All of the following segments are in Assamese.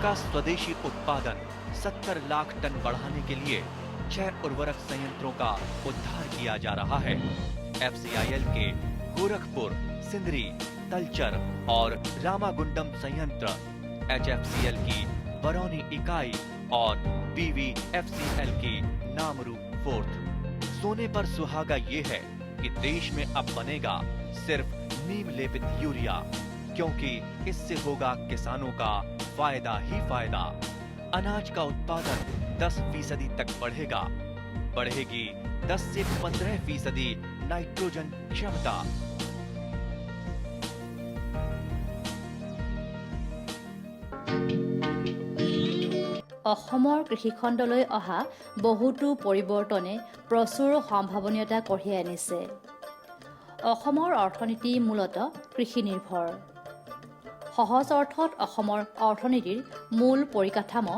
का स्वदेशी उत्पादन 70 लाख टन बढ़ाने के लिए 6 उर्वरक संयंत्रों का उद्धार किया जा रहा है। FCIL के गोरखपुर, सिंदरी, तलचर और रामागुंडम संयंत्र, HFCL की बरौनी इकाई और BVFCL की नामरू फोर्थ। सोने पर सुहागा ये है कि देश में अब बनेगा सिर्फ नीम लेपित यूरिया, क्योंकि इससे होगा किसानों का फायदा ही फायदा। अनाज का उत्पादन 10% तक बढ़ेगा। बढ़ेगी 10 से 15% नाइट्रोजन क्षमता। অসমৰ কৃষিখণ্ডলৈ অহা বহুতো পৰিৱৰ্তনে প্ৰচুৰ সম্ভাৱনীয়তা কঢ়িয়াই আনিছে। অসমৰ অৰ্থনীতি মূলতঃ কৃষি নিৰ্ভৰ। সহজ অৰ্থত অসমৰ অৰ্থনীতিৰ মূল পৰিকাঠামো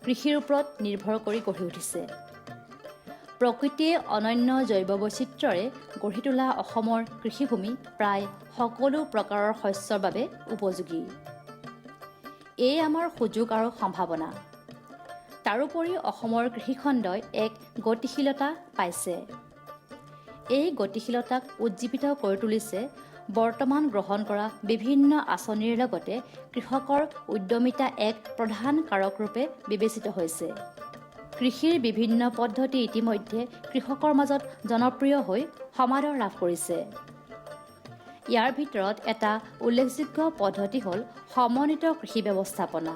কৃষিৰ ওপৰত নিৰ্ভৰ কৰি গঢ়ি উঠিছে। প্ৰকৃতিয়ে অনন্য জৈৱ বৈচিত্ৰ্যৰে গঢ়ি তোলা অসমৰ কৃষিভূমি প্ৰায় সকলো প্ৰকাৰৰ শস্যৰ বাবে উপযোগী। এই আমাৰ সুযোগ আৰু সম্ভাৱনা। তাৰোপৰি অসমৰ কৃষিখণ্ডই এক গতিশীলতা পাইছে। এই গতিশীলতাক উজ্জীৱিত কৰি তুলিছে বৰ্তমান গ্ৰহণ কৰা বিভিন্ন আঁচনিৰ লগতে কৃষকৰ উদ্যমিতা এক প্ৰধান কাৰক ৰূপে বিবেচিত হৈছে। কৃষিৰ বিভিন্ন পদ্ধতি ইতিমধ্যে কৃষকৰ মাজত জনপ্ৰিয় হৈ সমাদৰ লাভ কৰিছে। ইয়াৰ ভিতৰত এটা উল্লেখযোগ্য পদ্ধতি হ'ল সমন্বিত কৃষি ব্যৱস্থাপনা।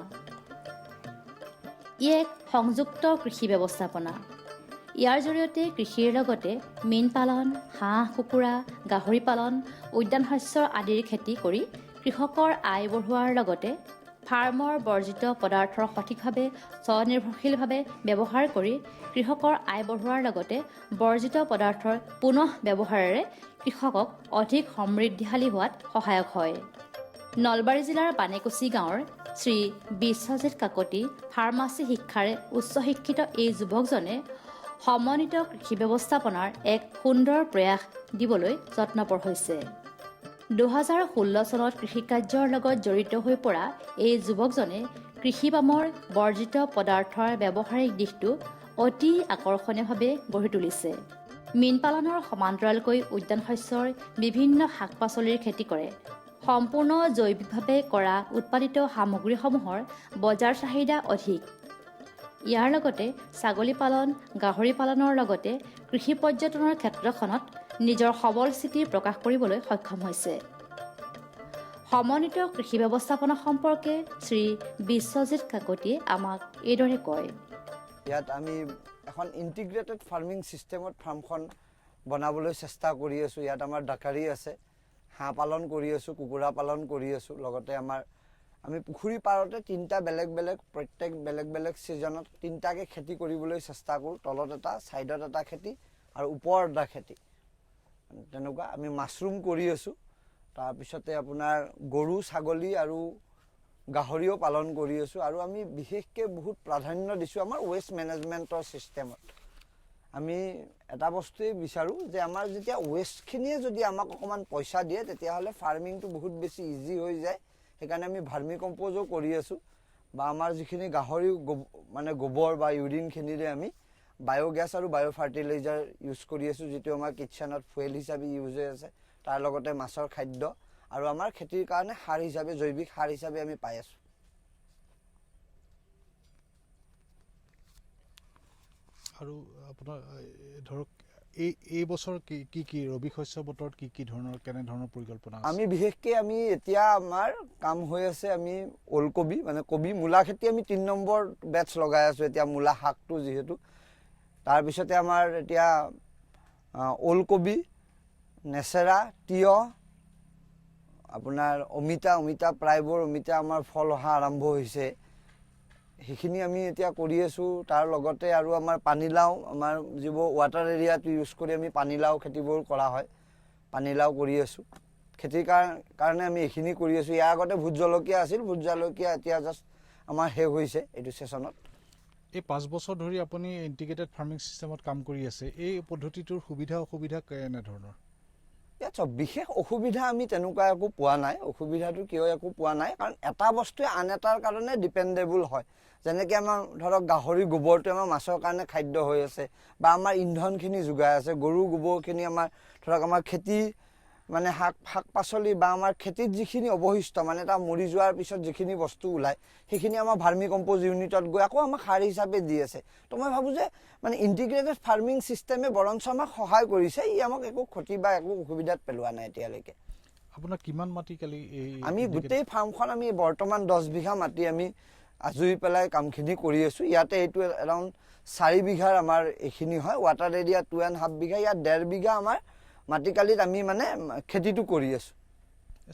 ই এক সংযুক্ত কৃষি ব্যৱস্থাপনা। ইয়াৰ জৰিয়তে কৃষিৰ লগতে মীন পালন, হাঁহ কুকুৰা, গাহৰি পালন, উদ্যান শস্য আদিৰ খেতি কৰি কৃষকৰ আয় বঢ়োৱাৰ লগতে ফাৰ্মৰ বৰ্জিত পদাৰ্থৰ সঠিকভাৱে স্বনিৰ্ভৰশীলভাৱে ব্যৱহাৰ কৰি কৃষকৰ আয় বঢ়োৱাৰ লগতে বৰ্জিত পদাৰ্থৰ পুনঃ ব্যৱহাৰেৰে কৃষকক অধিক সমৃদ্ধিশালী হোৱাত সহায়ক হয়। নলবাৰী জিলাৰ বানেকুচি গাঁৱৰ শ্ৰী বিশ্বজিৎ কাকতি ফাৰ্মাচী শিক্ষাৰে উচ্চ শিক্ষিত এই যুৱকজনে সমন্বিত কৃষি ব্যৱস্থাপনাৰ এক সুন্দৰ প্ৰয়াস দিবলৈ যত্নপৰ হৈছে। 2016 চনত কৃষিকাৰ্যৰ লগত জড়িত হৈ পৰা এই যুৱকজনে কৃষি পামৰ বৰ্জিত পদাৰ্থৰ ব্যৱহাৰিক দিশটো অতি আকৰ্ষণীয়ভাৱে গঢ়ি তুলিছে। মীন পালনৰ সমান্তৰালকৈ উদ্যান শস্যৰ বিভিন্ন শাক পাচলিৰ খেতি কৰে। সম্পূৰ্ণ জৈৱিকভাৱে কৰা উৎপাদিত সামগ্ৰীসমূহৰ বজাৰ চাহিদা অধিক। ইয়াৰ লগতে ছাগলী পালন, গাহৰি পালনৰ লগতে কৃষি পৰ্যটনৰ ক্ষেত্ৰখনত নিজৰ সবল স্থিতি প্ৰকাশ কৰিবলৈ সক্ষম হৈছে। সমন্বিত কৃষি ব্যৱস্থাপনা সম্পৰ্কে শ্ৰী বিশ্বজিৎ কাকতিয়ে আমাক এইদৰে কয়। ইয়াত আমি এখন ইণ্টিগ্ৰেটেড ফাৰ্মিং ছিষ্টেমত ফাৰ্মখন বনাবলৈ চেষ্টা কৰি আছোঁ। ইয়াত আমাৰ ডাকাৰী আছে, হাঁহ পালন কৰি আছোঁ, কুকুৰা পালন কৰি আছোঁ। লগতে আমি পুখুৰী পাৰতে 3টা বেলেগ বেলেগ প্ৰত্যেক বেলেগ বেলেগ ছিজনত 3টাকৈ খেতি কৰিবলৈ চেষ্টা কৰোঁ। তলত এটা, ছাইডত এটা খেতি আৰু ওপৰত এটা খেতি। তেনেকুৱা আমি মাছৰুম কৰি আছোঁ। তাৰপিছতে আপোনাৰ গৰু, ছাগলী আৰু গাহৰিও পালন কৰি আছোঁ। আৰু আমি বিশেষকৈ বহুত প্ৰাধান্য দিছোঁ আমাৰ ৱেষ্ট মেনেজমেণ্টৰ ছিষ্টেমত। আমি এটা বস্তুৱেই বিচাৰোঁ যে আমাৰ যেতিয়া ৱেষ্টখিনিয়ে যদি আমাক অকণমান পইচা দিয়ে তেতিয়াহ'লে ফাৰ্মিংটো বহুত বেছি ইজি হৈ যায়। সেইকাৰণে আমি ভাৰ্মি কম্প'জো কৰি আছোঁ বা আমাৰ যিখিনি গাহৰি গোবৰ বা ইউৰিনখিনিৰে আমি বায়'গেছ আৰু বায়' ফাৰ্টিলাইজাৰ ইউজ কৰি আছোঁ, যিটো আমাৰ কিটচেনত ফুৱেল হিচাপে ইউজ হৈ আছে। তাৰ লগতে মাছৰ খাদ্য আৰু আমাৰ খেতিৰ কাৰণে সাৰ হিচাপে, জৈৱিক সাৰ হিচাপে আমি পাই আছোঁ। আৰু আপোনাৰ ধৰক এই বছৰ কি ৰবি শস্য বতৰত কি ধৰণৰ কেনেধৰণৰ পৰিকল্পনা আছে? আমি বিশেষকৈ এতিয়া আমাৰ কাম হৈ আছে, আমি ওলকবি কবি, মূলা খেতি আমি 3 নম্বৰ বেটছ লগাই আছোঁ এতিয়া, মূলা শাকটো যিহেতু। তাৰপিছতে আমাৰ এতিয়া ওলকবি, নেচেৰা, তিয়হ, আপোনাৰ অমিতা প্ৰায়বোৰ অমিতা আমাৰ ফল অহা আৰম্ভ হৈছে। সেইখিনি আমি এতিয়া কৰি আছোঁ। তাৰ লগতে আৰু আমাৰ পানীলাও, আমাৰ যিবোৰ ৱাটাৰ এৰিয়াত ইউজ কৰি আমি পানীলাও খেতিবোৰ কৰা হয়, পানীলাও কৰি আছোঁ। খেতিৰ কাৰণে আমি এইখিনি কৰি আছোঁ। ইয়াৰ আগতে ভোট জলকীয়া আছিল, ভোট জলকীয়া এতিয়া জাষ্ট আমাৰ শেষ হৈছে এইটো ছেছনত। এই 5 বছৰ ধৰি আপুনি ইণ্টিগ্ৰেটেড ফাৰ্মিং ছিষ্টেমত কাম কৰি আছে। এই পদ্ধতিটোৰ সুবিধা অসুবিধা কেনেধৰণৰ? ইয়াত চব বিশেষ অসুবিধা আমি তেনেকুৱা একো পোৱা নাই। অসুবিধাটো কিয় একো পোৱা নাই, কাৰণ এটা বস্তুৱে আন এটাৰ কাৰণে ডিপেণ্ডেবল হয়। যেনেকৈ আমাৰ ধৰক গাহৰি গোবৰটো আমাৰ মাছৰ কাৰণে খাদ্য হৈ আছে, বা আমাৰ ইন্ধনখিনি যোগাই আছে। গৰু গোবৰখিনি আমাৰ ধৰক আমাৰ খেতি মানে শাক পাচলি বা আমাৰ খেতিত যিখিনি অৱশিষ্ট মানে এটা মৰি যোৱাৰ পিছত যিখিনি বস্তু ওলায় সেইখিনি আমাৰ ভাৰ্মি কম্প'জ ইউনিটত গৈ আকৌ আমাক সাৰ হিচাপে দি আছে। তো মই ভাবোঁ যে মানে ইণ্টিগ্ৰেটেড ফাৰ্মিং ছিষ্টেমে বৰঞ্চ আমাক সহায় কৰিছে, ই আমাক একো ক্ষতি বা একো অসুবিধাত পেলোৱা নাই এতিয়ালৈকে। আপোনাৰ কিমান মাটি কালি আমি গোটেই ফাৰ্মখন আমি বৰ্তমান 10 বিঘা মাটি আমি আজৰি পেলাই কামখিনি কৰি আছোঁ। ইয়াতে এইটো এৰাউণ্ড 4 বিঘাৰ আমাৰ এইখিনি হয়। ৱাটাৰ এৰিয়া 2.5 বিঘা, ইয়াত 1.5 বিঘা আমাৰ মাটিকালিত আমি মানে খেতিটো কৰি আছোঁ।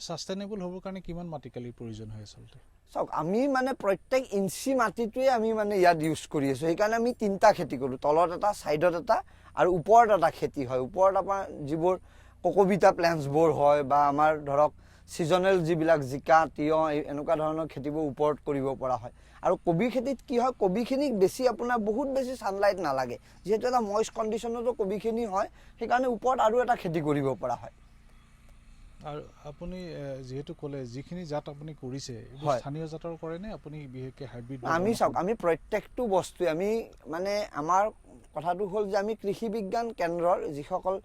ছাষ্টেইনেবল হ'বৰ কাৰণে কিমান মাটিকালিৰ প্ৰয়োজন হয় আচলতে? চাওক, আমি মানে প্ৰত্যেক ইঞ্চি মাটিটোৱে আমি মানে ইয়াত ইউজ কৰি আছোঁ। সেইকাৰণে আমি 3টা খেতি কৰোঁ, তলত এটা, ছাইডত এটা আৰু ওপৰত এটা খেতি হয়। ওপৰত আমাৰ যিবোৰ ককবিতা প্লেণ্টছবোৰ হয় বা আমাৰ ধৰক ছিজনেল যিবিলাক জিকা, তিয়ঁহ এনেকুৱা ধৰণৰ খেতিবোৰ ওপৰত কৰিব পৰা হয়। আৰু কবি খেতিত কি হয়, কবিখিনিক বেছি আপোনাৰ বহুত বেছি ছানলাইট নালাগে, যিহেতু এটা মইষ্ট কণ্ডিশ্যনতো কবিখিনি হয়, সেইকাৰণে ওপৰত আৰু এটা খেতি কৰিব পৰা হয়। আৰু আপুনি যিহেতু ক'লে যিখিনি জাত আপুনি কৰিছে স্থানীয় জাতৰ কৰেনে আপুনি বিশেষকৈ হাইব্ৰিড? আমি চাওক, আমি প্ৰত্যেকটো বস্তুৱে আমি মানে আমাৰ কথাটো হ'ল যে আমি কৃষি বিজ্ঞান কেন্দ্ৰৰ যিসকল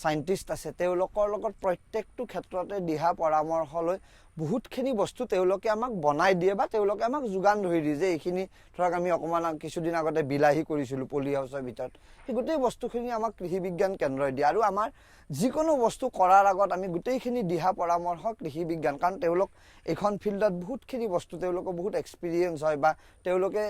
চাইণ্টিষ্ট আছে তেওঁলোকৰ লগত প্ৰত্যেকটো ক্ষেত্ৰতে দিহা পৰামৰ্শ লৈ বহুতখিনি বস্তু তেওঁলোকে আমাক বনাই দিয়ে বা তেওঁলোকে আমাক যোগান ধৰি দিয়ে। যে এইখিনি ধৰক আমি অকণমান কিছুদিন আগতে বিলাহী কৰিছিলোঁ পলি হাউচৰ ভিতৰত, সেই গোটেই বস্তুখিনি আমাক কৃষি বিজ্ঞান কেন্দ্ৰই দিয়ে। আৰু আমাৰ যিকোনো বস্তু কৰাৰ আগত আমি গোটেইখিনি দিহা পৰামৰ্শ কৃষি বিজ্ঞান, কাৰণ তেওঁলোক এইখন ফিল্ডত বহুতখিনি বস্তু তেওঁলোকৰ বহুত এক্সপিৰিয়েঞ্চ হয় বা তেওঁলোকে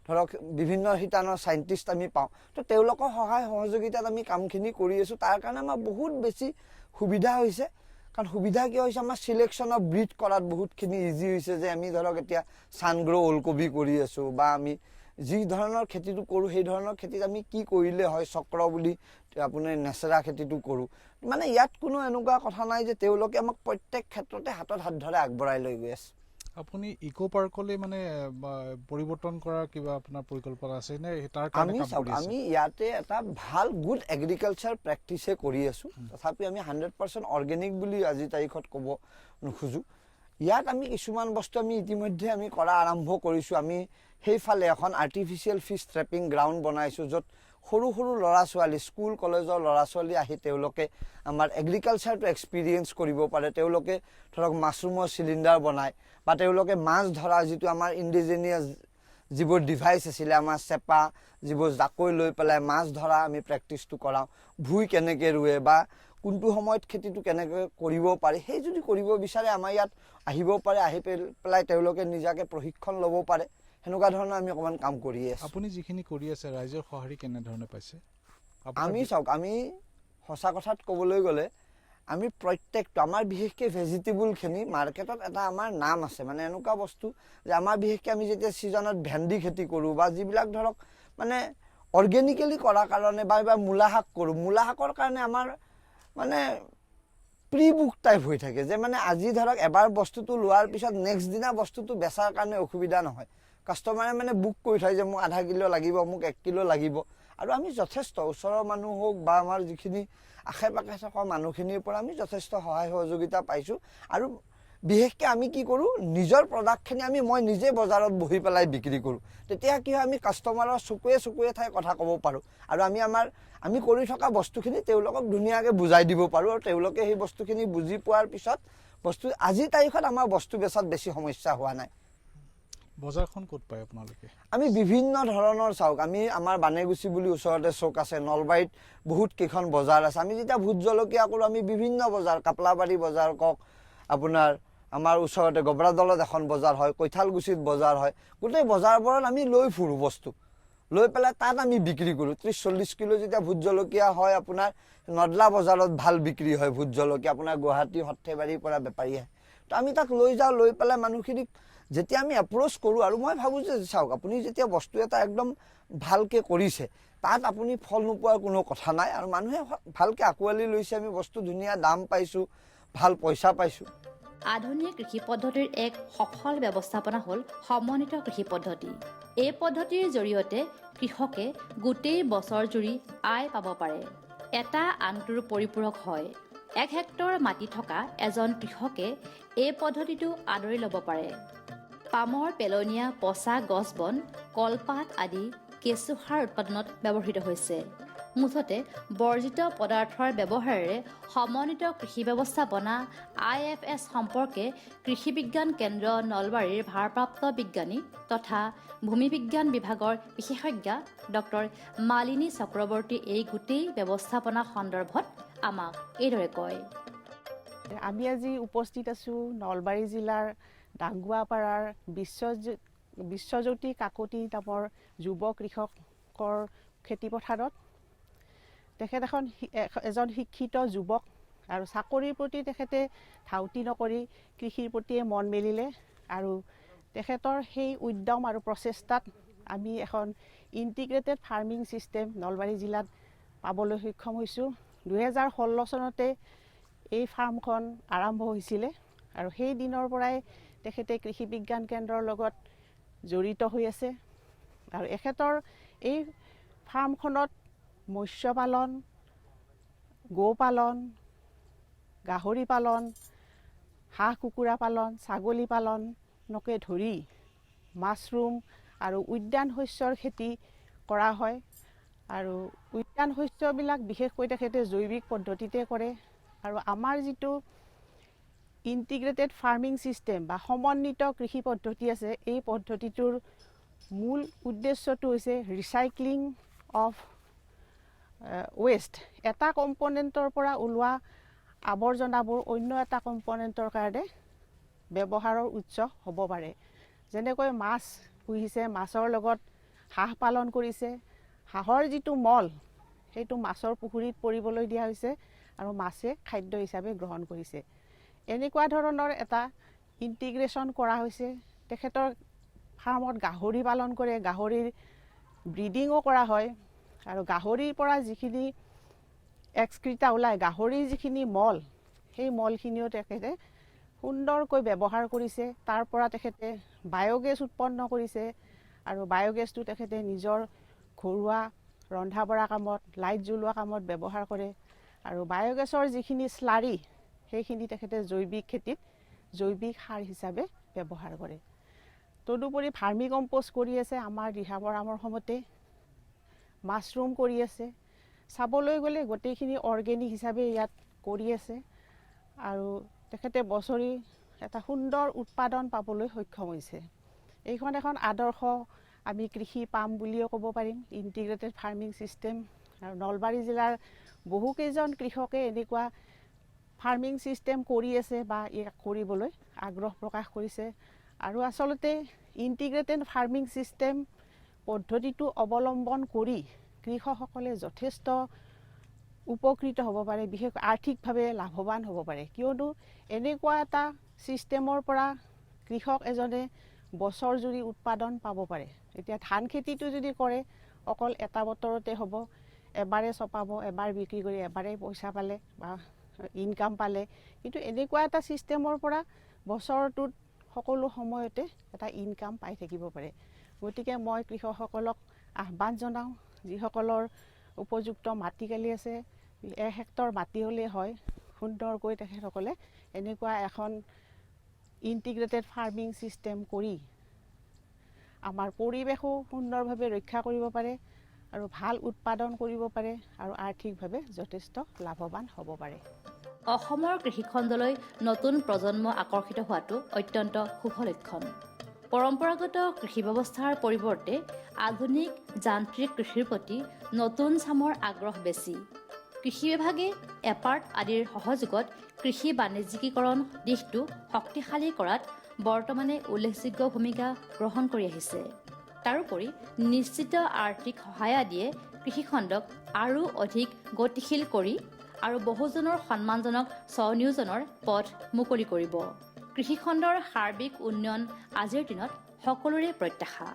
ধৰক বিভিন্ন শিতানৰ চাইণ্টিষ্ট আমি পাওঁ। তো তেওঁলোকৰ সহায় সহযোগিতাত আমি কামখিনি কৰি আছোঁ। তাৰ কাৰণে আমাৰ বহুত বেছি সুবিধা হৈছে। কাৰণ সুবিধা কিয় হৈছে, আমাৰ চিলেকশ্যন অফ ব্ৰিড কৰাত বহুতখিনি ইজি হৈছে। যে আমি ধৰক এতিয়া ছানগ্ৰ' ওলকবি কৰি আছোঁ বা আমি যি ধৰণৰ খেতিটো কৰোঁ সেই ধৰণৰ খেতিত আমি কি কৰিলে হয়, চক্ৰ বুলি আপোনাৰ নেচেৰা খেতিটো কৰোঁ। মানে ইয়াত কোনো এনেকুৱা কথা নাই যে তেওঁলোকে আমাক প্ৰত্যেক ক্ষেত্ৰতে হাতত হাত ধৰে আগবঢ়াই লৈ গৈ আছে। আপুনি ইকো পাৰ্কলৈ মানে পৰিৱৰ্তন কৰাৰ কিবা আপোনাৰ পৰিকল্পনা আছে নে? তাৰ কাৰণে কাম কৰি আছে? আমি ইয়াতে এটা ভাল গুড এগ্ৰিকালচাৰ প্ৰেক্টিছে কৰি আছোঁ। তথাপি আমি 100% অৰ্গেনিক বুলি আজি তাৰিখত ক'ব নোখোজোঁ। ইয়াত আমি কিছুমান বস্তু আমি ইতিমধ্যে আমি কৰা আৰম্ভ কৰিছোঁ। আমি সেইফালে এখন আৰ্টিফিচিয়েল ফিছ ট্ৰেপিং গ্ৰাউণ্ড বনাইছোঁ, য'ত সৰু সৰু ল'ৰা ছোৱালী, স্কুল কলেজৰ ল'ৰা ছোৱালী আহি তেওঁলোকে আমাৰ এগ্ৰিকালচাৰটো এক্সপিৰিয়েঞ্চ কৰিব পাৰে। তেওঁলোকে ধৰক মাছৰুমৰ চিলিণ্ডাৰ বনায় বা তেওঁলোকে মাছ ধৰা যিটো আমাৰ ইণ্ডিজিনিয়াছ যিবোৰ ডিভাইচ আছিলে, আমাৰ চেপা যিবোৰ জাকৈ লৈ পেলাই মাছ ধৰা আমি প্ৰেক্টিচটো কৰাওঁ। ভুই কেনেকৈ ৰুৱে বা কোনটো সময়ত খেতিটো কেনেকৈ কৰিব পাৰি, সেই যদি কৰিব বিচাৰে আমাৰ ইয়াত আহিব পাৰে। আহি পেলাই তেওঁলোকে নিজাকে প্ৰশিক্ষণ ল'ব পাৰে। সেনেকুৱা ধৰণৰ আমি অকণমান কাম কৰি আছোঁ। আপুনি যিখিনি কৰি আছে ৰাইজৰ সঁহাৰি কেনেধৰণে পাইছে? আমি চাওক, আমি সঁচা কথাত ক'বলৈ গ'লে আমি প্ৰত্যেকটো আমাৰ বিশেষকৈ ভেজিটেবলখিনি মাৰ্কেটত এটা আমাৰ নাম আছে। মানে এনেকুৱা বস্তু যে আমাৰ বিশেষকৈ আমি যেতিয়া ছিজনত ভেন্দি খেতি কৰোঁ বা যিবিলাক ধৰক মানে অৰ্গেনিকেলি কৰাৰ কাৰণে বা মূলা শাক কৰোঁ, মূলা শাকৰ কাৰণে আমাৰ মানে প্ৰি বুক টাইপ হৈ থাকে। যে মানে আজি ধৰক এবাৰ বস্তুটো লোৱাৰ পিছত নেক্সট দিনা বস্তুটো বেচাৰ কাৰণে অসুবিধা নহয়। কাষ্টমাৰে মানে বুক কৰি থয় যে মোক আধা কিলো লাগিব, মোক 1 কিলো লাগিব। আৰু আমি যথেষ্ট ওচৰৰ মানুহ হওক বা আমাৰ যিখিনি আশে পাশে থকা মানুহখিনিৰ পৰা আমি যথেষ্ট সহায় সহযোগিতা পাইছোঁ। আৰু বিশেষকৈ আমি কি কৰোঁ, নিজৰ প্ৰডাক্টখিনি মই নিজে বজাৰত বহি পেলাই বিক্ৰী কৰোঁ। তেতিয়া কি হয়, আমি কাষ্টমাৰৰ চকুৱে চকুৱে ঠাই কথা ক'ব পাৰোঁ আৰু আমি কৰি থকা বস্তুখিনি তেওঁলোকক ধুনীয়াকৈ বুজাই দিব পাৰোঁ। আৰু তেওঁলোকে সেই বস্তুখিনি বুজি পোৱাৰ পিছত আজিৰ তাৰিখত আমাৰ বস্তু বেচাত বেছি সমস্যা হোৱা নাই। বজাৰখন ক'ত পায় আপোনালোকে? আমি বিভিন্ন ধৰণৰ চাওক, আমাৰ বানেগুচি বুলি ওচৰতে চৌক আছে, নলবাৰীত বহুত কেইখন বজাৰ আছে। আমি যেতিয়া ভোট জলকীয়া কৰোঁ আমি বিভিন্ন বজাৰ, কাপলাবাৰী বজাৰ কওক, আপোনাৰ আমাৰ ওচৰতে গবৰাদলত এখন বজাৰ হয়, কৈঠালগুচিত বজাৰ হয়। গোটেই বজাৰবোৰত আমি লৈ ফুৰোঁ বস্তু, লৈ পেলাই তাত আমি বিক্ৰী কৰোঁ। 30-40 কিলো যেতিয়া ভোট জলকীয়া হয় আপোনাৰ নদলা বজাৰত ভাল বিক্ৰী হয় ভোট জলকীয়া, আপোনাৰ গুৱাহাটী সৰ্থেবাৰীৰ পৰা বেপাৰী আহে। তো আমি তাক লৈ যাওঁ, লৈ পেলাই মানুহখিনিক যেতিয়া আমি এপ্ৰ'চ কৰোঁ। আৰু মই ভাবোঁ যে চাওক, আপুনি যেতিয়া বস্তু এটা একদম ভালকৈ কৰিছে তাত আপুনি ফল নোপোৱাৰ কোনো কথা নাই। আৰু মানুহে ভালকৈ আঁকোৱালি লৈছে, আমি বস্তু ধুনীয়া দাম পাইছোঁ, ভাল পইচা পাইছোঁ। আধুনিক কৃষি পদ্ধতিৰ এক সফল ব্যৱস্থাপনা হ'ল সমন্বিত কৃষি পদ্ধতি। এই পদ্ধতিৰ জৰিয়তে কৃষকে গোটেই বছৰ জুৰি আয় পাব পাৰে, এটা আনটোৰ পৰিপূৰক হয়। 1 হেক্টৰ মাটি থকা এজন কৃষকে এই পদ্ধতিটো আদৰি ল'ব পাৰে। পামৰ পেলনীয়া পচা গছ বন, কলপাত আদি কেঁচুসাৰ উৎপাদনত ব্যৱহৃত হৈছে। মুঠতে বৰ্জিত পদাৰ্থৰ ব্যৱহাৰেৰে সমন্বিত কৃষি ব্যৱস্থাপনা IFS সম্পৰ্কে কৃষি বিজ্ঞান কেন্দ্ৰ নলবাৰীৰ ভাৰপ্ৰাপ্ত বিজ্ঞানী তথা ভূমি বিজ্ঞান বিভাগৰ বিশেষজ্ঞা ডক্টৰ মালিনী চক্ৰৱৰ্তী এই গোটেই ব্যৱস্থাপনা সন্দৰ্ভত আমাক এইদৰে কয়। আমি আজি উপস্থিত আছোঁ নলবাৰী জিলাৰ ডাংগুৱাপাৰাৰ বিশ্বজ্যোতি কাকতি নামৰ যুৱ কৃষকৰ খেতিপথাৰত। তেখেত এজন শিক্ষিত যুৱক আৰু চাকৰিৰ প্ৰতি তেখেতে ধাউতি নকৰি কৃষিৰ প্ৰতিয়ে মন মেলিলে আৰু তেখেতৰ সেই উদ্যম আৰু প্ৰচেষ্টাত আমি এখন ইণ্টিগ্ৰেটেড ফাৰ্মিং ছিষ্টেম নলবাৰী জিলাত পাবলৈ সক্ষম হৈছোঁ। 2016 চনতে এই ফাৰ্মখন আৰম্ভ হৈছিলে আৰু সেই দিনৰ পৰাই তেখেতে কৃষি বিজ্ঞান কেন্দ্ৰৰ লগত জড়িত হৈ আছে আৰু এখেতৰ এই ফাৰ্মখনত মৎস্য পালন, গো পালন, গাহৰি পালন, হাঁহ কুকুৰা পালন, ছাগলী পালনকে ধৰি মাছৰুম আৰু উদ্যান শস্যৰ খেতি কৰা হয় আৰু উদ্যান শস্যবিলাক বিশেষকৈ তেখেতে জৈৱিক পদ্ধতিতে কৰে আৰু আমাৰ যিটো ইণ্টিগ্ৰেটেড ফাৰ্মিং ছিষ্টেম বা সমন্বিত কৃষি পদ্ধতি আছে, এই পদ্ধতিটোৰ মূল উদ্দেশ্যটো হৈছে ৰিচাইক্লিং অফ ৱেষ্ট। এটা কম্পনেণ্টৰ পৰা ওলোৱা আৱৰ্জনাবোৰ অন্য এটা কম্পনেণ্টৰ কাৰণে ব্যৱহাৰৰ উৎস হ'ব পাৰে। যেনেকৈ মাছ পুহিছে, মাছৰ লগত হাঁহ পালন কৰিছে, হাঁহৰ যিটো মল সেইটো মাছৰ পুখুৰীত পৰিবলৈ দিয়া হৈছে আৰু মাছে খাদ্য হিচাপে গ্ৰহণ কৰিছে। এনেকুৱা ধৰণৰ এটা ইণ্টিগ্ৰেশ্যন কৰা হৈছে। তেখেতৰ ফাৰ্মত গাহৰি পালন কৰে, গাহৰিৰ ব্ৰিডিঙো কৰা হয় আৰু গাহৰিৰ পৰা যিখিনি এক্সক্ৰিটা ওলায়, গাহৰিৰ যিখিনি মল, সেই মলখিনিও তেখেতে সুন্দৰকৈ ব্যৱহাৰ কৰিছে। তাৰ পৰা তেখেতে বায়'গেছ উৎপন্ন কৰিছে আৰু বায়'গেছটো তেখেতে নিজৰ ঘৰুৱা ৰন্ধা বঢ়া কামত, লাইট জ্বলোৱা কামত ব্যৱহাৰ কৰে আৰু বায়'গেছৰ যিখিনি স্লাৰি সেইখিনি তেখেতে জৈৱিক খেতিত জৈৱিক সাৰ হিচাপে ব্যৱহাৰ কৰে। তদুপৰি ভাৰ্মি কম্প'ষ্ট কৰি আছে আমাৰ দিহা পৰামৰ্শমতে, মাছৰুম কৰি আছে। চাবলৈ গ'লে গোটেইখিনি অৰ্গেনিক হিচাপে ইয়াত কৰি আছে আৰু তেখেতে বছৰি এটা সুন্দৰ উৎপাদন পাবলৈ সক্ষম হৈছে। এইখন এখন আদৰ্শ আমি কৃষি পাম বুলিও ক'ব পাৰিম, ইণ্টিগ্ৰেটেড ফাৰ্মিং ছিষ্টেম। আৰু নলবাৰী জিলাৰ বহুকেইজন কৃষকে এনেকুৱা ফাৰ্মিং ছিষ্টেম কৰি আছে বা ইয়াক কৰিবলৈ আগ্ৰহ প্ৰকাশ কৰিছে আৰু আচলতে ইণ্টিগ্ৰেটেড ফাৰ্মিং ছিষ্টেম পদ্ধতিটো অৱলম্বন কৰি কৃষকসকলে যথেষ্ট উপকৃত হ'ব পাৰে, বিশেষকৈ আৰ্থিকভাৱে লাভৱান হ'ব পাৰে। কিয়নো এনেকুৱা এটা ছিষ্টেমৰ পৰা কৃষক এজনে বছৰ জুৰি উৎপাদন পাব পাৰে। এতিয়া ধান খেতিটো যদি কৰে অকল এটা বতৰতে হ'ব, এবাৰে চপাব, এবাৰ বিক্ৰী কৰি এবাৰেই পইচা পালে বা ইনকাম পালে। কিন্তু এনেকুৱা এটা ছিষ্টেমৰ পৰা বছৰটোত সকলো সময়তে এটা ইনকাম পাই থাকিব পাৰে। গতিকে মই কৃষকসকলক আহ্বান জনাওঁ, যিসকলৰ উপযুক্ত মাটিকালি আছে, 1 হেক্টৰ মাটি হ'লেই হয়, সুন্দৰকৈ তেখেতসকলে এনেকুৱা এখন ইণ্টিগ্ৰেটেড ফাৰ্মিং ছিষ্টেম কৰি আমাৰ পৰিৱেশো সুন্দৰভাৱে ৰক্ষা কৰিব পাৰে আৰু ভাল উৎপাদন কৰিব পাৰে আৰু আৰ্থিকভাৱে যথেষ্ট লাভৱান হ'ব পাৰে। অসমৰ কৃষিখণ্ডলৈ নতুন প্ৰজন্ম আকৰ্ষিত হোৱাটো অত্যন্ত শুভ লক্ষণ। পৰম্পৰাগত কৃষি ব্যৱস্থাৰ পৰিৱৰ্তে আধুনিক যান্ত্ৰিক কৃষিৰ প্ৰতি নতুন চামৰ আগ্ৰহ বেছি। কৃষি বিভাগে এপাৰ্ট আদিৰ সহযোগত কৃষি বাণিজ্যিকীকৰণ দিশটো শক্তিশালী কৰাত বৰ্তমানে উল্লেখযোগ্য ভূমিকা গ্ৰহণ কৰি আহিছে। তাৰোপৰি নিশ্চিত আৰ্থিক সহায় আদিয়ে কৃষিখণ্ডক আৰু অধিক গতিশীল কৰি আৰু বহুজনৰ সন্মানজনক স্বনিয়োজনৰ পথ মুকলি কৰিব। কৃষিখণ্ডৰ সাৰ্বিক উন্নয়ন আজিৰ দিনত সকলোৰে প্ৰত্যাশা।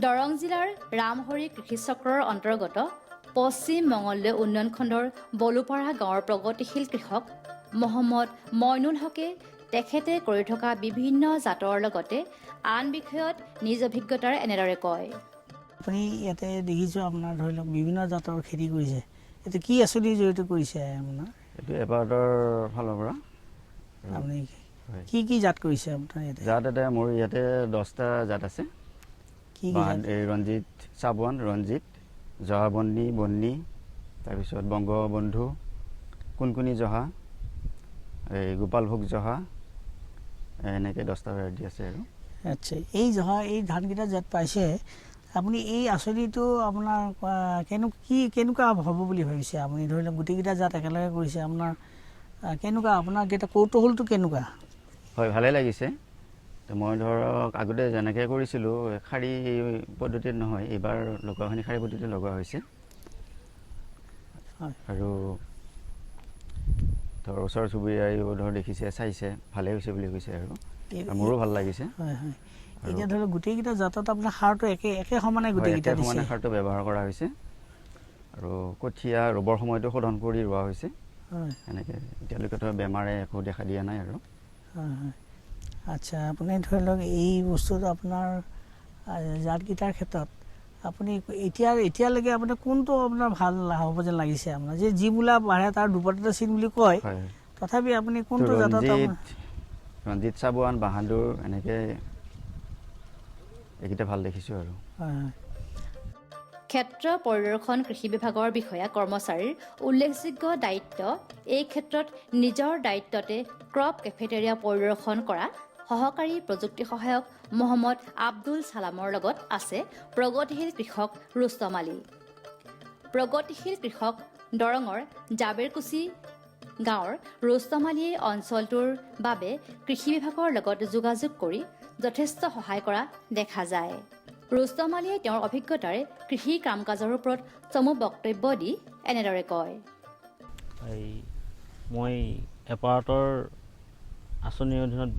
দৰং জিলাৰ ৰামহৰি কৃষি চক্ৰৰ অন্তৰ্গত পশ্চিম মঙলদৈ উন্নয়ন খণ্ডৰ বলুপাৰা গাঁৱৰ প্ৰগতিশীল কৃষক মহম্মদ মইনুল হকে তেখেতে কৰি থকা বিভিন্ন জাতৰ লগতে আন বিষয়ত নিজ অভিজ্ঞতাৰে এনেদৰে কয়। আপুনি ইয়াতে দেখিছোঁ আপোনাৰ ধৰি লওক বিভিন্ন জাতৰ খেতি কৰিছে, এইটো কি আঁচনিৰ জৰিয়তে কৰিছে আপোনাৰ? এইটো এপাৰ্টৰ ফালৰ পৰা। আপুনি কি জাত কৰিছে আপোনাৰ ইয়াতে? জাত এটা মোৰ ইয়াতে 10টা জাত আছে। কি এই ৰঞ্জিত চাবুৱান, ৰঞ্জিত, জহা বন্নি, তাৰপিছত বংগবন্ধু, কুণকুণী জহা, এই গোপালভোগ জহা, এনেকৈ 10টা ভেৰাইটি আছে আৰু। আচ্ছা, এই ধানকেইটা জাত পাইছে আপুনি, এই আঁচনিটো আপোনাৰ কেনেকুৱা হ'ব বুলি ভাবিছে আপুনি? ধৰি লওক গোটেইকেইটা জাত একেলগে কৰিছে, আপোনাৰ কেনেকুৱা, আপোনাৰ কেইটা কৌতূহলটো কেনেকুৱা? হয়, ভালেই লাগিছে। মই ধৰক আগতে যেনেকৈ কৰিছিলোঁ শাৰী পদ্ধতিত নহয়, এইবাৰ লগোৱাখিনি শাৰী পদ্ধতিত লগোৱা হৈছে। আৰু ধৰ ওচৰ চুবুৰীয়াইও ধৰ দেখিছে, চাইছে, ভালেই হৈছে বুলি কৈছে আৰু মোৰো ভাল লাগিছে। হয় হয়, এতিয়া ধৰি লওক গোটেইকেইটা জাতত আপোনাৰ সাৰটো একে সমানে গোটেইকেইটা সমানে সাৰটো ব্যৱহাৰ কৰা হৈছে আৰু কঠীয়া ৰুবৰ সময়তো শোধন কৰি ৰোৱা হৈছে। এনেকৈ এতিয়ালৈকেতো বেমাৰে একো দেখা দিয়া নাই আৰু। হয় হয়, আচ্ছা, আপুনি ধৰি লওক এই বস্তুটো আপোনাৰ জাতকেইটাৰ ক্ষেত্ৰত আপুনি এতিয়ালৈকে আপুনি কোনটো আপোনাৰ ভাল হ'ব যেন লাগিছে আপোনাৰ? যি বোলা বাঢ়ে তাৰ দুপৰতে চিন বুলি কয়, তথাপি আপুনি কোনটো জাতত? ৰঞ্জিত, চাবুৱান, বাহাদুৰ, এনেকৈ এইকেইটা ভাল দেখিছোঁ আৰু। হয় হয়, ক্ষেত্ৰ পৰিদৰ্শন কৃষি বিভাগৰ বিষয়া কৰ্মচাৰীৰ উল্লেখযোগ্য দায়িত্ব, এই ক্ষেত্ৰত নিজৰ দায়িত্বতে ক্ৰপ কেফেটেৰিয়া পৰিদৰ্শন কৰা সহকাৰী প্ৰযুক্তি সহায়ক মহম্মদ আব্দুল ছালামৰ লগত আছে প্ৰগতিশীল কৃষক ৰুস্তম আলী। প্ৰগতিশীল কৃষক দৰঙৰ জাবেৰকুচি গাঁৱৰ ৰুস্তম আলীয়ে অঞ্চলটোৰ বাবে কৃষি বিভাগৰ লগত যোগাযোগ কৰি যথেষ্ট সহায় কৰা দেখা যায়। ৰুস্তম আলীয়ে তেওঁৰ অভিজ্ঞতাৰে কৃষি কাম কাজৰ ওপৰত চমু বক্তব্য দি এনেদৰে কয়। মই এপাৰ্টৰ আঁচনিৰ অধীনত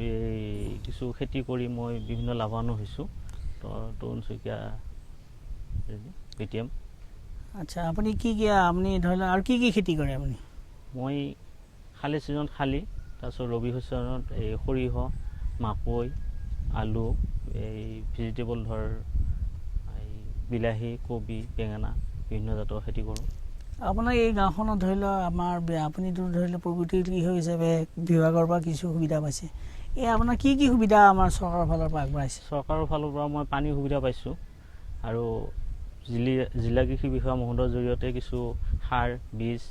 কিছু খেতি কৰি মই বিভিন্ন লাভাৱানো হৈছোঁ। তৰুণ শইকীয়া PTM। আচ্ছা, আপুনি আপুনি ধৰি লওক আৰু কি খেতি কৰে আপুনি? মই শালি ছিজনত শালি, তাৰপিছত ৰবি শস্যত এই সৰিয়হ, মাকৈ, আলু, এই ভেজিটেবল ধৰ এই বিলাহী, কবি, বেঙেনা, বিভিন্ন জাতৰ খেতি কৰোঁ। আপোনাৰ এই গাঁওখনত ধৰি লওক আপুনিতো ধৰি লওক প্ৰগতিৰ কৃষক হিচাপে বিভাগৰ পৰা কিছু সুবিধা পাইছে, এই আপোনাৰ কি সুবিধা আমাৰ চৰকাৰৰ ফালৰ পৰা আগবঢ়াইছে? চৰকাৰৰ ফালৰ পৰা মই পানীৰ সুবিধা পাইছোঁ আৰু জিলা কৃষি বিষয়া মহোদয়ৰ জৰিয়তে কিছু সাৰ, বীজ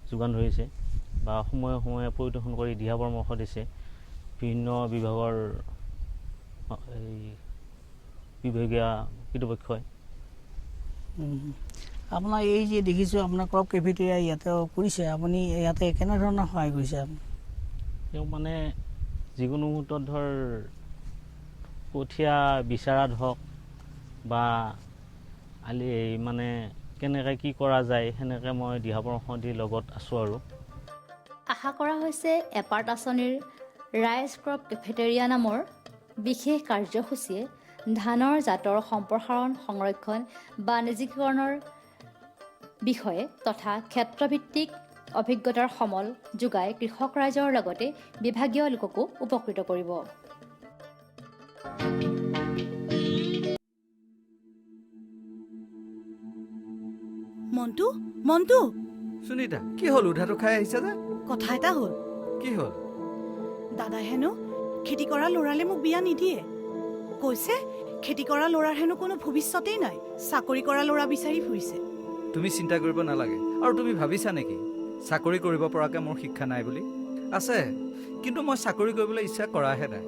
যোগান ধৰিছে বা সময়ে সময়ে পৰিদৰ্শন কৰি দিহা পৰামৰ্শ দিছে। বিভিন্ন বিভাগৰ এই বিভাগীয় কৰ্তৃপক্ষই। আপোনাৰ এই যে দেখিছোঁ আপোনাৰ ক্ৰপ কেফেটেৰিয়া ইয়াতে কৰিছে, আপুনি ইয়াতে কেনেধৰণৰ সহায় কৰিছে আপুনি? তেওঁ মানে যিকোনো মুহূৰ্তত ধৰ কঠীয়া বিচৰাত হওক বা মানে কেনেকৈ কি কৰা যায়, সেনেকৈ মই দিহা পৰামৰ্শ দি লগত আছোঁ আৰু। আশা কৰা হৈছে এপাৰ্ট আঁচনিৰ ৰাইজ ক্ৰপ কেফেটেৰিয়া নামৰ বিশেষ কাৰ্যসূচীয়ে ধানৰ জাতৰ সম্প্ৰসাৰণ, সংৰক্ষণ, বাণিজ্যিকৰণৰ বিষয়ে তথা ক্ষেত্ৰভিত্তিক অভিজ্ঞতাৰ সমল যোগাই কৃষক ৰাইজৰ লগতে বিভাগীয় লোককো উপকৃত কৰিব। মন্টু সুনিতা, কি হ'ল? উধাটো খাই আহিছা যে? কথা এটা হ'ল। কি হ'ল? দাদাই হেনো খেতি কৰা ল'ৰালে মোক বিয়া নিদিয়ে। কৈছে খেতি কৰা ল'ৰাৰ হেনো কোনো ভৱিষ্যতেই নাই, চাকৰি কৰা ল'ৰা বিচাৰি ফুৰিছে। তুমি চিন্তা কৰিব নালাগে। আৰু তুমি ভাবিছা নেকি চাকৰি কৰিব পৰাকৈ মোৰ শিক্ষা নাই বুলি? আছে, কিন্তু মই চাকৰি কৰিবলৈ ইচ্ছা কৰাহে নাই।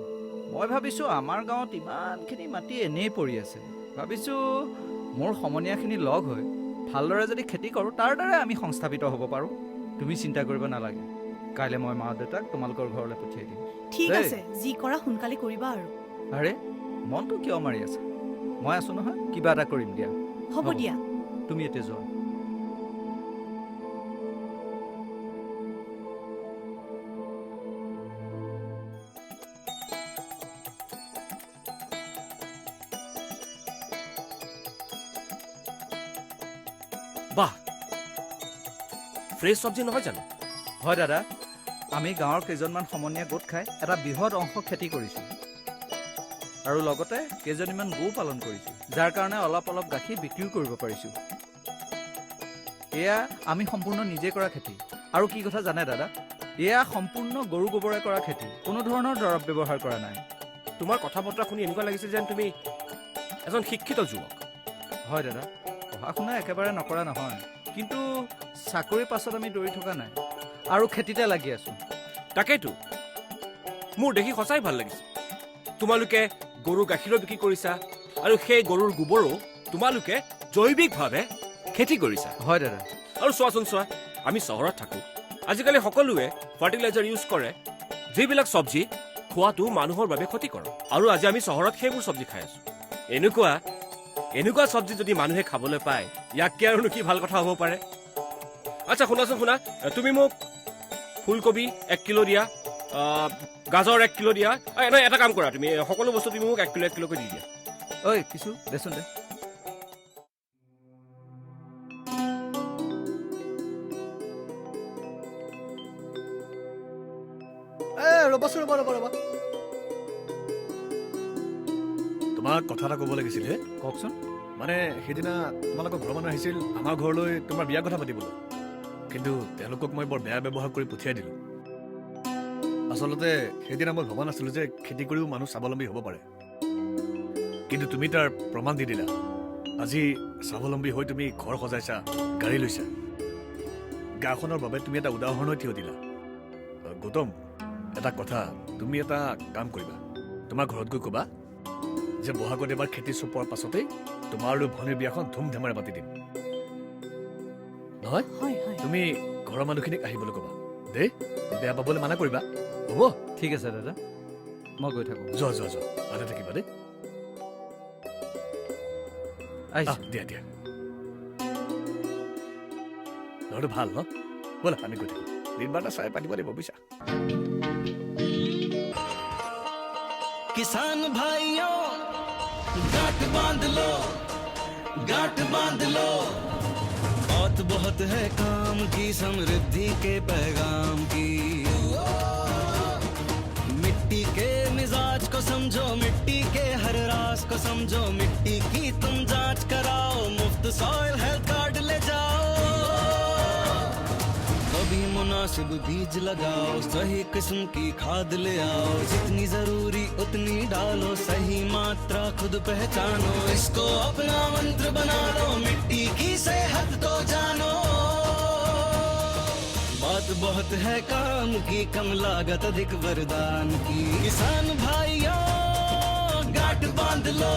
মই ভাবিছোঁ আমাৰ গাঁৱত ইমানখিনি মাটি এনেই পৰি আছে, ভাবিছোঁ মোৰ সমনীয়াখিনি লগ হৈ ভালদৰে যদি খেতি কৰোঁ তাৰ দ্বাৰাই আমি সংস্থাপিত হ'ব পাৰোঁ। তুমি চিন্তা কৰিব নালাগে, কাইলৈ মই মা দেউতাক তোমালোকৰ ঘৰলৈ পঠিয়াই দিম। ঠিক আছে, যি কৰা সোনকালে কৰিবা আৰু। আৰে মনটো কিয় মাৰি আছা? মই আছোঁ নহয়, কিবা এটা কৰিম দিয়া। হ'ব দিয়া, তুমি এতিয়া যোৱা। বাহ, ফ্ৰেছ চব্জি নহয় জানো? হয় দাদা, আমি গাঁৱৰ কেইজনমান সমনীয়া গোট খাই এটা বৃহৎ অংশ খেতি কৰিছোঁ আৰু লগতে কেইজনীমান গৰু পালন কৰিছোঁ, যাৰ কাৰণে অলপ অলপ গাখীৰ বিক্ৰীও কৰিব পাৰিছোঁ। এয়া আমি সম্পূৰ্ণ নিজে কৰা খেতি। আৰু কি কথা জানে দাদা, এয়া সম্পূৰ্ণ গৰু গোবৰে কৰা খেতি, কোনো ধৰণৰ দৰৱ ব্যৱহাৰ কৰা নাই। তোমাৰ কথা বতৰা শুনি এনেকুৱা লাগিছে যেন তুমি এজন শিক্ষিত যুৱক। হয় দাদা, পঢ়া শুনা একেবাৰে নকৰা নহয়, কিন্তু চাকৰিৰ পাছত আমি দৌৰি থকা নাই আৰু খেতিতে লাগি আছোঁ। তাকেইতো মোৰ দেখি সঁচাই ভাল লাগিছে। তোমালোকে গৰু গাখীৰো বিক্ৰী কৰিছা আৰু সেই গৰুৰ গোবৰো তোমালোকে জৈৱিকভাৱে খেতি কৰিছা। হয় দাদা। আৰু চোৱাচোন চোৱা, আমি চহৰত থাকোঁ, আজিকালি সকলোৱে ফাৰ্টিলাইজাৰ ইউজ কৰে, যিবিলাক চব্জি খোৱাটো মানুহৰ বাবে ক্ষতিকৰ। আৰু আজি আমি চহৰত সেইবোৰ চব্জি খাই আছোঁ। এনেকুৱা চব্জি যদি মানুহে খাবলৈ পায়, ইয়াতকৈ আৰুনো কি ভাল কথা হ'ব পাৰে। আচ্ছা শুনাচোন, শুনা, তুমি মোক ফুলকবি 1 কিলো দিয়া, গাজৰ 1 কিলো দিয়া। নাই, এটা কাম কৰা, তুমি সকলো বস্তু তুমি মোক 1 কিলোকৈ দি দিয়া। ঐ কিছু দেচোন দে। ৰ'বা তোমাক কথা এটা ক'ব লাগিছিলে। কওকচোন। মানে সেইদিনা তোমালোকৰ ঘৰৰ মানুহ আহিছিল আমাৰ ঘৰলৈ তোমাৰ বিয়াৰ কথা পাতিবলৈ, কিন্তু তেওঁলোকক মই বৰ বেয়া ব্যৱহাৰ কৰি পঠিয়াই দিলোঁ। আচলতে সেইদিনা মই ভবা নাছিলোঁ যে খেতি কৰিও মানুহ স্বাৱলম্বী হ'ব পাৰে, কিন্তু তুমি তাৰ প্ৰমাণ দি দিলা। আজি স্বাৱলম্বী হৈ তুমি ঘৰ সজাইছা, গাড়ী লৈছা। গাঁওখনৰ বাবে তুমি এটা উদাহৰণলৈ থিয় দিলা। গৌতম, এটা কথা, তুমি এটা কাম কৰিবা, তোমাৰ ঘৰত গৈ ক'বা যে বহাগত এবাৰ খেতি চপোৱাৰ পাছতেই তোমাৰ আৰু ভনীৰ বিয়াখন ধুমধামেৰে পাতি দিম। নহয়, তুমি ঘৰৰ মানুহখিনিক আহিবলৈ ক'বা দেই, বেয়া পাবলৈ মানা কৰিবা, হ'ব? ঠিক আছে দাদা, মই গৈ থাকোঁ। যোৱা ভালে থাকিবা দেই। দিয়া ল'ৰাটো ভাল ন? ব'লা আমি গৈ থাকোঁ, দিনবাৰটা চাই পাতিব লাগিব বুজিছা। किसान भाइयों गांठ बांध लो, बहुत है काम की, समृद्धि के पैगाम की। मिट्टी के मिजाज को समझो, मिट्टी के हर राज को समझो, मिट्टी की तुम जांच कराओ, मुफ्त सॉइल हेल्थ कार्ड ले जाओ। कभी मुनासिब बीज लगाओ, सही किस्म की खाद ले आओ, जितनी जरूरी उतनी डालो, सही मात्रा खुद पहचानो, इसको अपना मंत्र बना लो, मिट्टी की सेहत तो जानो। बात बहुत है काम की, कम लागत अधिक वरदान की। किसान भाइयों गांठ बांध लो,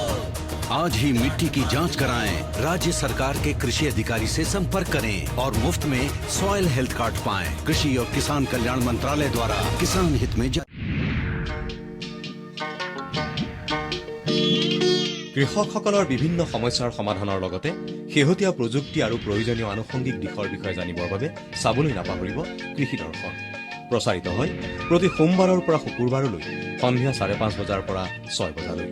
आज ही मिट्टी की जांच कराएं, राज्य सरकार के कृषि अधिकारी से संपर्क करें और मुफ्त में सॉइल हेल्थ कार्ड पाएं। कृषि और किसान कल्याण मंत्रालय द्वारा किसान हित में কৃষকসকলৰ বিভিন্ন সমস্যাৰ সমাধানৰ লগতে শেহতীয়া প্ৰযুক্তি আৰু প্ৰয়োজনীয় আনুষংগিক দিশৰ বিষয়ে জানিবৰ বাবে চাবলৈ নাপাহৰিব কৃষি দৰ্শন। প্ৰচাৰিত হয় প্ৰতি সোমবাৰৰ পৰা শুকুৰবাৰলৈ সন্ধিয়া 5:30 বজাৰ পৰা 6 বজালৈ।